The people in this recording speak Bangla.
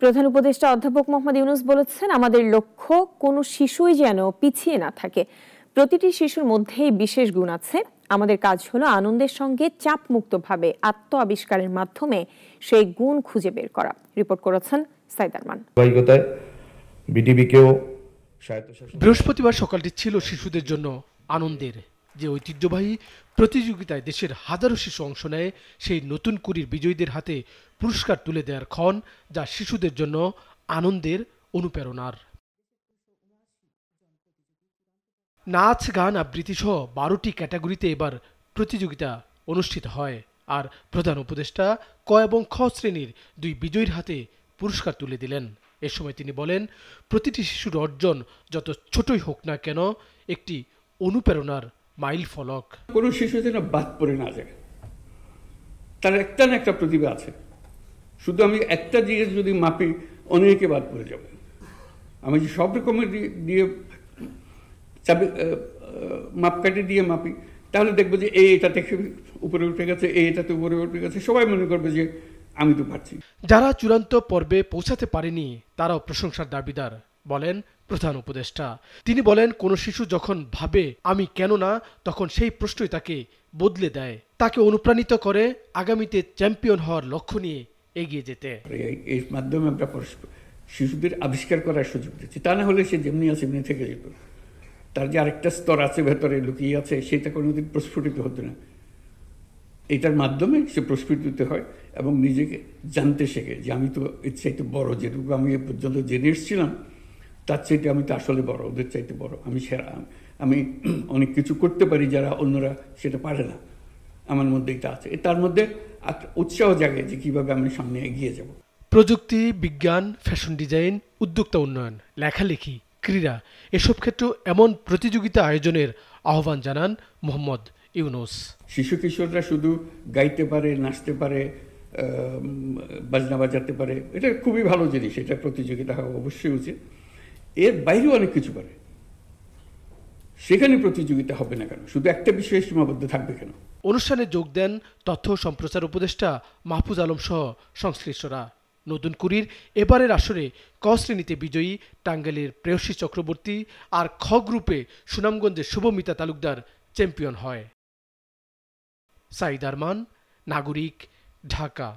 প্রধান উপদেষ্টা অধ্যাপক মোহাম্মদ ইউনূস বলেছেন, আমাদের লক্ষ্য কোনো শিশুই যেন পিছিয়ে না থাকে। প্রতিটি শিশুর মধ্যেই বিশেষ গুণ আছে। আমাদের কাজ হলো আনন্দের সঙ্গে চাপমুক্তভাবে আত্ম আবিষ্কারের মাধ্যমে সেই গুণ খুঁজে বের করা। রিপোর্ট করেছেন সাইদ আরমান। বৃহস্পতিবার সকালটি ছিল শিশুদের জন্য আনন্দের। যে ঐতিহ্যবাহী প্রতিযোগিতায় দেশের হাজারো শিশু অংশ নেয়, সেই নতুন কুড়ির বিজয়ীদের হাতে পুরস্কার তুলে দেওয়ার ক্ষণ, যা শিশুদের জন্য আনন্দের, অনুপ্রেরণার। নাচ, গান, আবৃত্তি সহ 12টি ক্যাটাগরিতে এবার প্রতিযোগিতা অনুষ্ঠিত হয়। আর প্রধান উপদেষ্টা ক এবং খ শ্রেণীর 2 বিজয়ীর হাতে পুরস্কার তুলে দিলেন। এ সময় তিনি বলেন, প্রতিটি শিশুর অর্জন যত ছোটই হোক না কেন একটি অনুপ্রেরণার মাইল ফলক। কোনো শিশু যেন বাদ পড়ে না যায়, তার একটা না একটা প্রতিভা আছে। শুধু আমি একটা দিয়ে যদি মাপি, অনেকে বাদ পড়ে যাবে। আমি যে সব রকমের দিয়ে মাপকাঠি দিয়ে মাপি, তাহলে দেখবো যে এটা থেকে উপরে উঠে গেছে, এটাতে উপরে উঠে গেছে, সবাই মনে করবে যে আমি তো পারছি। যারা চূড়ান্ত পর্বে পৌঁছাতে পারেনি তারাও প্রশংসার দাবিদার, বলেন প্রধান উপদেষ্টা। তিনি বলেন, কোন শিশু যখন ভাবে আমি কেন না, তখন সেই প্রশ্নই তাকে বদলে দেয়, তাকে অনুপ্রাণিত করে আগামীতে চ্যাম্পিয়ন হওয়ার লক্ষ্য নিয়ে এগিয়ে যেতে। এর মাধ্যমে আমরা শিশুদের আবিষ্কার করার সুযোগ দিচ্ছি। তা না হলে সে যেমনি আছে এমনি থেকে যেত। তার যে আরেকটা স্তর আছে, ভেতরে লুকিয়ে আছে, সেটা কোনোদিন প্রস্ফুটিত হতো না। এটার মাধ্যমে সে প্রস্ফুটিত হয় এবং নিজেকে জানতে শেখে যে আমি তো এর চাইতে বড়, যেটুকু আমি এ পর্যন্ত জেনে এসেছিলাম তার চাইতে আমি তো আসলে বড়, ওদের চাইতে বড়, আমি সেরা, আমি অনেক কিছু করতে পারি যারা অন্যরা সেটা পারে না। আমার মধ্যে এটা আছে। তার মধ্যে উৎসাহ জাগে যে কিভাবে আমি সামনে এগিয়ে যাব। প্রযুক্তি, বিজ্ঞান, ফ্যাশন ডিজাইন, উদ্যোক্তা উন্নয়ন, লেখালেখি, ক্রীড়া, এসব ক্ষেত্রে এমন প্রতিযোগিতা আয়োজনের আহ্বান জানান মোহাম্মদ ইউনূস। শিশু কিশোররা শুধু গাইতে পারে, নাচতে পারে, বাজনা বাজাতে পারে, এটা খুবই ভালো জিনিস, এটা প্রতিযোগিতা হওয়া অবশ্যই উচিত। এর বাইরেও অনেক কিছু পারে, সেখানে প্রতিযোগিতা হবে না কেন? শুধু একটা বিষয়ে সীমাবদ্ধ থাকবে কেন? অনুষ্ঠানে যোগ দেন তথ্য ও সম্প্রচার উপদেষ্টা মাহফুজ আলম সহ সংশ্লিষ্টরা। নতুন কুড়ির এবারের আসরে ক শ্রেণীতে বিজয়ী টাঙ্গাইলের প্রেয়সী চক্রবর্তী, আর খ গ্রুপে সুনামগঞ্জের শুভমিতা তালুকদার চ্যাম্পিয়ন হয়। সাইদ আরমান, নাগরিক, ঢাকা।